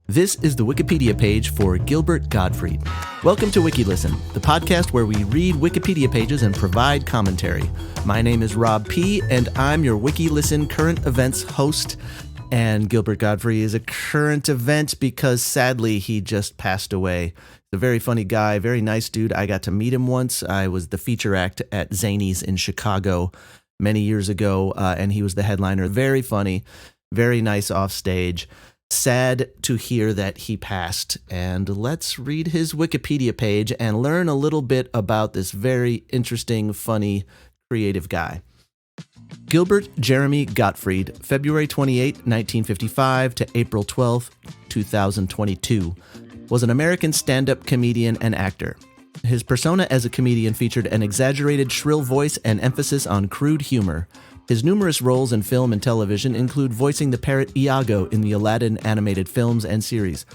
This is the Wikipedia page for Gilbert Gottfried. Welcome to WikiListen, the podcast where we read Wikipedia pages and provide commentary. My name is Rob P., and I'm your WikiListen current events host. And Gilbert Gottfried is a current event because sadly he just passed away. He's a very funny guy, very nice dude. I got to meet him once. I was the feature act at Zany's in Chicago many years ago, and he was the headliner. Very funny, very nice off stage. Sad to hear that he passed, and let's read his Wikipedia page and learn a little bit about this very interesting, funny, creative guy. Gilbert Jeremy Gottfried, February 28, 1955 to April 12, 2022, was an American stand-up comedian and actor. His persona as a comedian featured an exaggerated, shrill voice and emphasis on crude humor. His numerous roles in film and television include voicing the parrot Iago in the Aladdin animated films and series,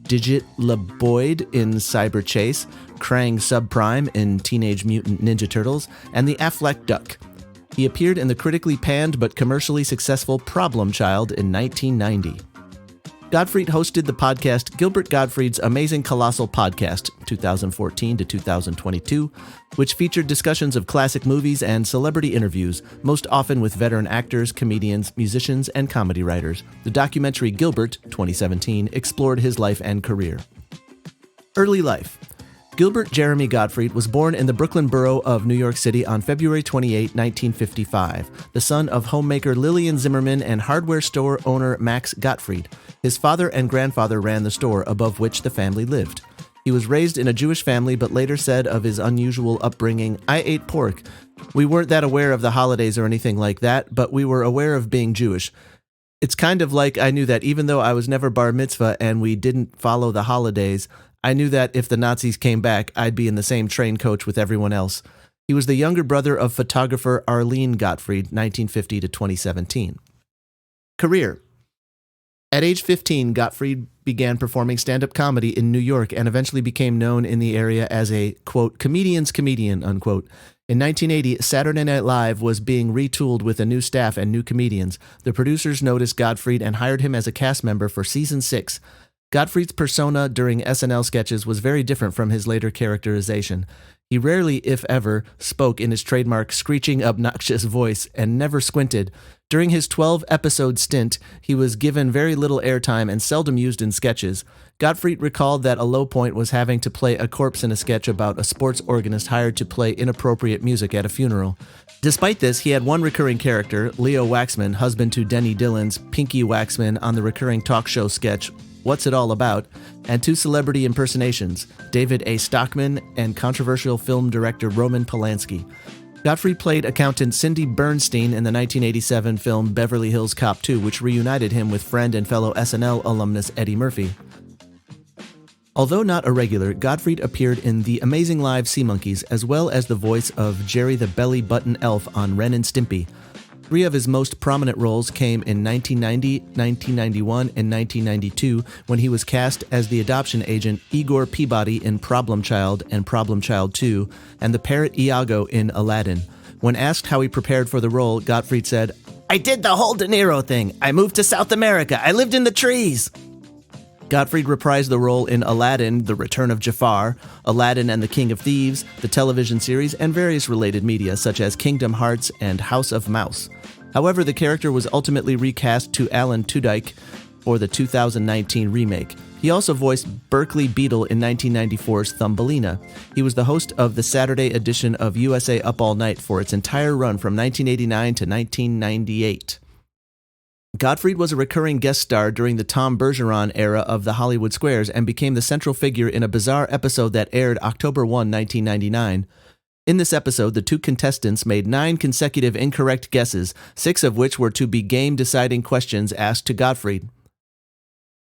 Digit LeBoyd in Cyber Chase, Krang Subprime in Teenage Mutant Ninja Turtles, and the Affleck Duck. He appeared in the critically panned but commercially successful Problem Child in 1990. Gottfried hosted the podcast Gilbert Gottfried's Amazing Colossal Podcast, 2014 to 2022, which featured discussions of classic movies and celebrity interviews, most often with veteran actors, comedians, musicians, and comedy writers. The documentary Gilbert, 2017, explored his life and career. Early life. Gilbert Jeremy Gottfried was born in the Brooklyn borough of New York City on February 28, 1955, the son of homemaker Lillian Zimmerman and hardware store owner Max Gottfried. His father and grandfather ran the store above which the family lived. He was raised in a Jewish family, but later said of his unusual upbringing, "I ate pork. We weren't that aware of the holidays or anything like that, but we were aware of being Jewish. It's kind of like I knew that even though I was never bar mitzvah and we didn't follow the holidays, I knew that if the Nazis came back, I'd be in the same train coach with everyone else." He was the younger brother of photographer Arlene Gottfried, 1950 to 2017. Career. At age 15, Gottfried began performing stand-up comedy in New York and eventually became known in the area as a, quote, comedian's comedian, unquote. In 1980, Saturday Night Live was being retooled with a new staff and new comedians. The producers noticed Gottfried and hired him as a cast member for season 6. Gottfried's persona during SNL sketches was very different from his later characterization. He rarely, if ever, spoke in his trademark screeching, obnoxious voice and never squinted. During his 12-episode stint, he was given very little airtime and seldom used in sketches. Gottfried recalled that a low point was having to play a corpse in a sketch about a sports organist hired to play inappropriate music at a funeral. Despite this, he had one recurring character, Leo Waxman, husband to Denny Dillon's Pinky Waxman on the recurring talk show sketch What's It All About, and 2 celebrity impersonations, David A. Stockman and controversial film director Roman Polanski. Gottfried played accountant Cindy Bernstein in the 1987 film Beverly Hills Cop 2, which reunited him with friend and fellow SNL alumnus Eddie Murphy. Although not a regular, Gottfried appeared in The Amazing Live Sea Monkeys, as well as the voice of Jerry the Belly Button Elf on Ren and Stimpy. 3 of his most prominent roles came in 1990, 1991, and 1992 when he was cast as the adoption agent Igor Peabody in Problem Child and Problem Child 2, and the parrot Iago in Aladdin. When asked how he prepared for the role, Gottfried said, "I did the whole De Niro thing. I moved to South America. I lived in the trees." Gottfried reprised the role in Aladdin, The Return of Jafar, Aladdin and the King of Thieves, the television series, and various related media such as Kingdom Hearts and House of Mouse. However, the character was ultimately recast to Alan Tudyk for the 2019 remake. He also voiced Berkeley Beetle in 1994's Thumbelina. He was the host of the Saturday edition of USA Up All Night for its entire run from 1989 to 1998. Gottfried was a recurring guest star during the Tom Bergeron era of the Hollywood Squares and became the central figure in a bizarre episode that aired October 1, 1999. In this episode, the 2 contestants made 9 consecutive incorrect guesses, 6 of which were to be game-deciding questions asked to Gottfried.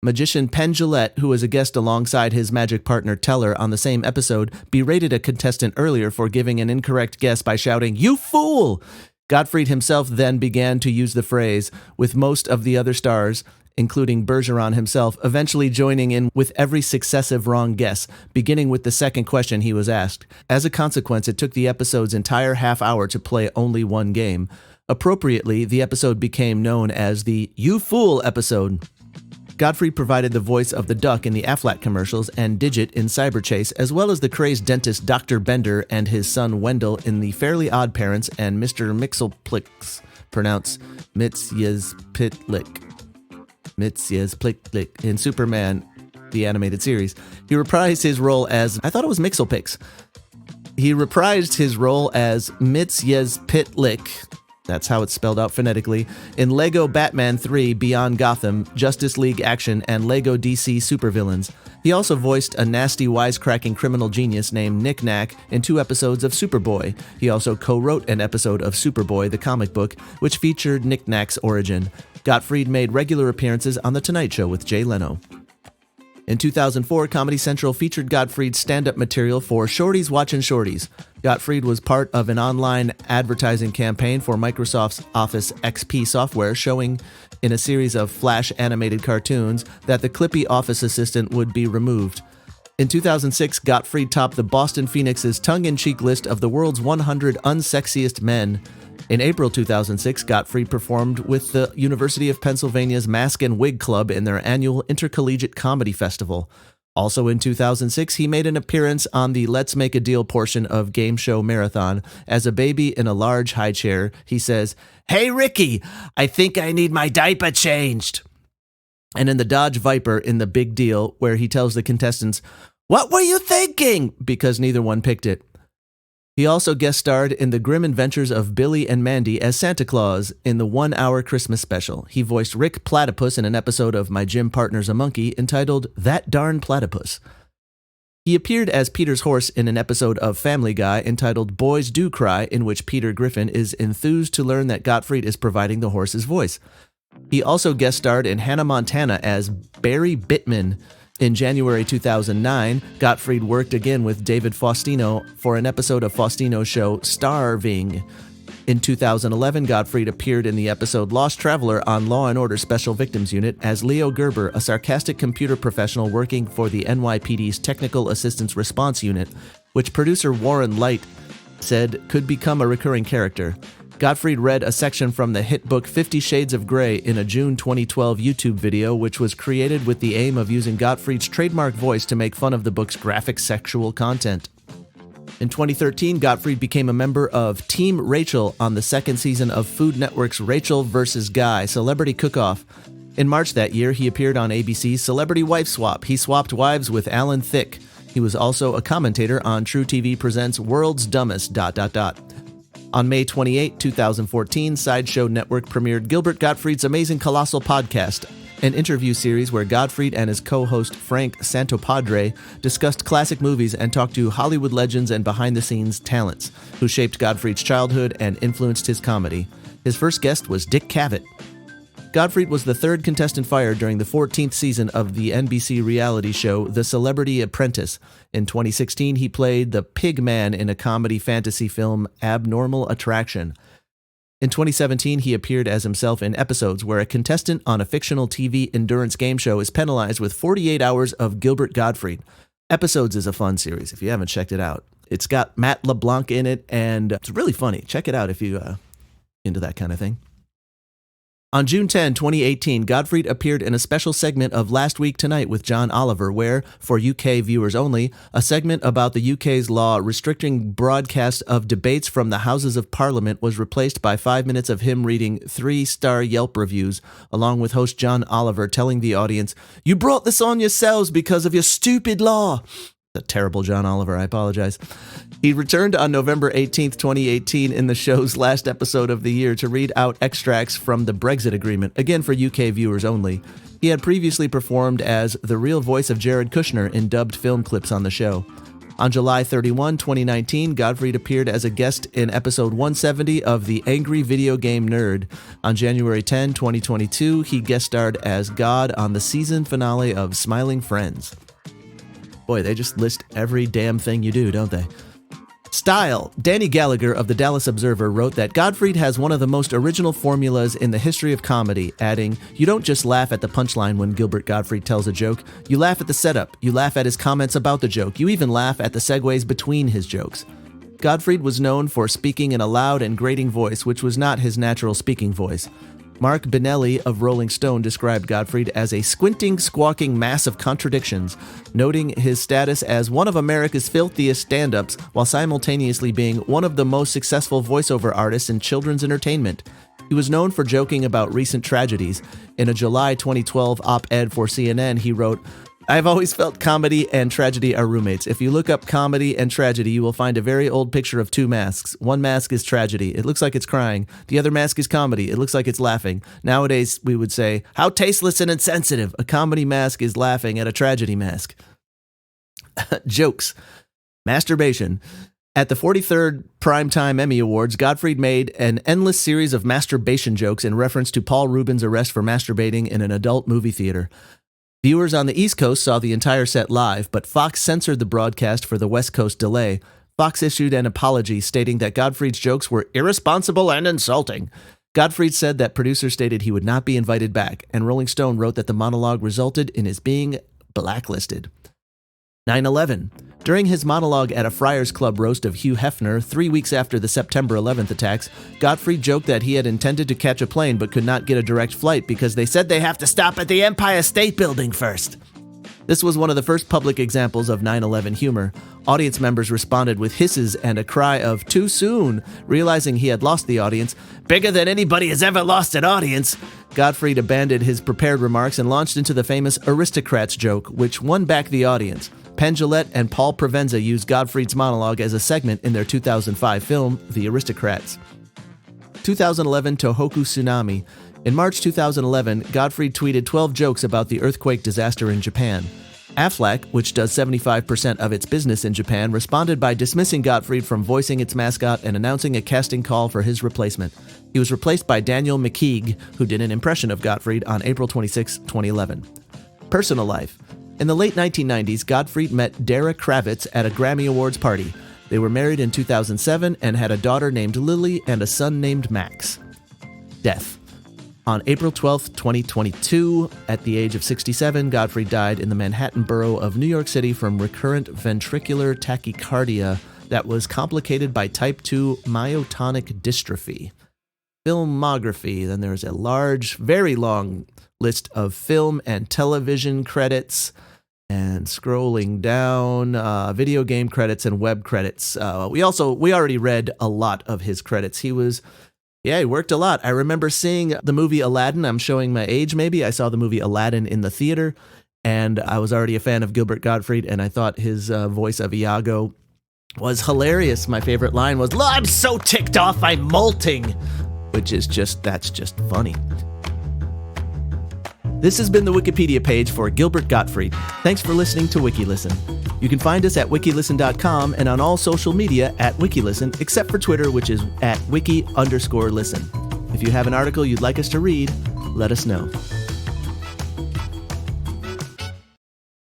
Magician Penn Jillette, who was a guest alongside his magic partner Teller on the same episode, berated a contestant earlier for giving an incorrect guess by shouting, "You fool!" Gottfried himself then began to use the phrase, with most of the other stars, including Bergeron himself, eventually joining in with every successive wrong guess, beginning with the second question he was asked. As a consequence, it took the episode's entire half hour to play only one game. Appropriately, the episode became known as the "You Fool" episode. Gottfried provided the voice of the Duck in the Aflac commercials and Digit in Cyberchase, as well as the crazed dentist Dr. Bender and his son Wendell in The Fairly Odd Parents and Mr. Mixelplix, pronounced Mitzjezpitlik, in Superman, the animated series. He reprised his role as, I thought it was Mixelpix. He reprised his role as Mitzjezpitlik, that's how it's spelled out phonetically, in Lego Batman 3 Beyond Gotham, Justice League Action, and Lego DC Supervillains. He also voiced a nasty, wisecracking criminal genius named Nick Nack in 2 episodes of Superboy. He also co-wrote an episode of Superboy, the comic book, which featured Nick Nack's origin. Gottfried made regular appearances on The Tonight Show with Jay Leno. In 2004, Comedy Central featured Gottfried's stand-up material for Shorties Watchin' Shorties. Gottfried was part of an online advertising campaign for Microsoft's Office XP software, showing in a series of Flash animated cartoons that the clippy office assistant would be removed. In 2006, Gottfried topped the Boston Phoenix's tongue-in-cheek list of the world's 100 unsexiest men. In April 2006, Gottfried performed with the University of Pennsylvania's Mask and Wig Club in their annual Intercollegiate Comedy Festival. Also in 2006, he made an appearance on the Let's Make a Deal portion of Game Show Marathon. As a baby in a large high chair, he says, "Hey Ricky, I think I need my diaper changed." And in the Dodge Viper in The Big Deal, where he tells the contestants, "What were you thinking?" because neither one picked it. He also guest starred in The Grim Adventures of Billy and Mandy as Santa Claus in the 1-hour Christmas special. He voiced Rick Platypus in an episode of My Gym Partner's a Monkey entitled That Darn Platypus. He appeared as Peter's horse in an episode of Family Guy entitled Boys Do Cry, in which Peter Griffin is enthused to learn that Gottfried is providing the horse's voice. He also guest starred in Hannah Montana as Barry Bittman. In January 2009, Gottfried worked again with David Faustino for an episode of Faustino's show Starving. In 2011, Gottfried appeared in the episode Lost Traveler on Law & Order Special Victims Unit as Leo Gerber, a sarcastic computer professional working for the NYPD's Technical Assistance Response Unit, which producer Warren Light said could become a recurring character. Gottfried read a section from the hit book 50 Shades of Grey in a June 2012 YouTube video, which was created with the aim of using Gottfried's trademark voice to make fun of the book's graphic sexual content. In 2013, Gottfried became a member of Team Rachel on the 2nd season of Food Network's Rachel vs. Guy Celebrity Cook-Off. In March that year, he appeared on ABC's Celebrity Wife Swap. He swapped wives with Alan Thicke. He was also a commentator on True TV Presents World's Dumbest... On May 28, 2014, Sideshow Network premiered Gilbert Gottfried's Amazing Colossal Podcast, an interview series where Gottfried and his co-host Frank Santopadre discussed classic movies and talked to Hollywood legends and behind-the-scenes talents who shaped Gottfried's childhood and influenced his comedy. His first guest was Dick Cavett. Gottfried was the 3rd contestant fired during the 14th season of the NBC reality show The Celebrity Apprentice. In 2016, he played the Pig Man in a comedy fantasy film Abnormal Attraction. In 2017, he appeared as himself in episodes where a contestant on a fictional TV endurance game show is penalized with 48 hours of Gilbert Gottfried. Episodes is a fun series if you haven't checked it out. It's got Matt LeBlanc in it, and it's really funny. Check it out if you're into that kind of thing. On June 10, 2018, Gottfried appeared in a special segment of Last Week Tonight with John Oliver, where, for UK viewers only, a segment about the UK's law restricting broadcast of debates from the Houses of Parliament was replaced by 5 minutes of him reading 3-star Yelp reviews, along with host John Oliver telling the audience, "You brought this on yourselves because of your stupid law." A terrible John Oliver, I apologize. He returned on November 18th, 2018 in the show's last episode of the year to read out extracts from the Brexit agreement, again for UK viewers only. He had previously performed as the real voice of Jared Kushner in dubbed film clips on the show. On July 31, 2019, Gottfried appeared as a guest in episode 170 of The Angry Video Game Nerd. On January 10, 2022, he guest starred as God on the season finale of Smiling Friends. Boy, they just list every damn thing you do, don't they? Style. Danny Gallagher of the Dallas Observer wrote that Gottfried has one of the most original formulas in the history of comedy, adding, "You don't just laugh at the punchline when Gilbert Gottfried tells a joke. You laugh at the setup. You laugh at his comments about the joke. You even laugh at the segues between his jokes." Gottfried was known for speaking in a loud and grating voice, which was not his natural speaking voice. Mark Benelli of Rolling Stone described Gottfried as a squinting, squawking mass of contradictions, noting his status as one of America's filthiest stand-ups while simultaneously being one of the most successful voiceover artists in children's entertainment. He was known for joking about recent tragedies. In a July 2012 op-ed for CNN, he wrote, "I've always felt comedy and tragedy are roommates. If you look up comedy and tragedy, you will find a very old picture of two masks. One mask is tragedy. It looks like it's crying. The other mask is comedy. It looks like it's laughing. Nowadays, we would say, how tasteless and insensitive. A comedy mask is laughing at a tragedy mask." Jokes. Masturbation. At the 43rd Primetime Emmy Awards, Gottfried made an endless series of masturbation jokes in reference to Paul Rubin's arrest for masturbating in an adult movie theater. Viewers on the East Coast saw the entire set live, but Fox censored the broadcast for the West Coast delay. Fox issued an apology stating that Gottfried's jokes were irresponsible and insulting. Gottfried said that producers stated he would not be invited back, and Rolling Stone wrote that the monologue resulted in his being blacklisted. 9/11. During his monologue at a Friars Club roast of Hugh Hefner 3 weeks after the September 11th attacks, Gottfried joked that he had intended to catch a plane but could not get a direct flight because they said they have to stop at the Empire State Building first. This was one of the first public examples of 9/11 humor. Audience members responded with hisses and a cry of "too soon," realizing he had lost the audience. Bigger than anybody has ever lost an audience. Gottfried abandoned his prepared remarks and launched into the famous aristocrats joke, which won back the audience. Penn Jillette and Paul Provenza used Gottfried's monologue as a segment in their 2005 film, The Aristocrats. 2011 Tohoku Tsunami. In March 2011, Gottfried tweeted 12 jokes about the earthquake disaster in Japan. Aflac, which does 75% of its business in Japan, responded by dismissing Gottfried from voicing its mascot and announcing a casting call for his replacement. He was replaced by Daniel McKeague, who did an impression of Gottfried on April 26, 2011. Personal life. In the late 1990s, Gottfried met Dara Kravitz at a Grammy Awards party. They were married in 2007 and had a daughter named Lily and a son named Max. Death. On April 12, 2022, at the age of 67, Gottfried died in the Manhattan borough of New York City from recurrent ventricular tachycardia that was complicated by type 2 myotonic dystrophy. Filmography. Then there's a large, very long list of film and television credits, and scrolling down, video game credits and web credits. We already read a lot of his credits. He worked a lot. I remember seeing the movie Aladdin. I'm showing my age maybe. I saw the movie Aladdin in the theater, and I was already a fan of Gilbert Gottfried, and I thought his voice of Iago was hilarious. My favorite line was, "I'm so ticked off, I'm molting," that's just funny. This has been the Wikipedia page for Gilbert Gottfried. Thanks for listening to WikiListen. You can find us at wikilisten.com and on all social media at WikiListen, except for Twitter, which is at wiki_listen. If you have an article you'd like us to read, let us know.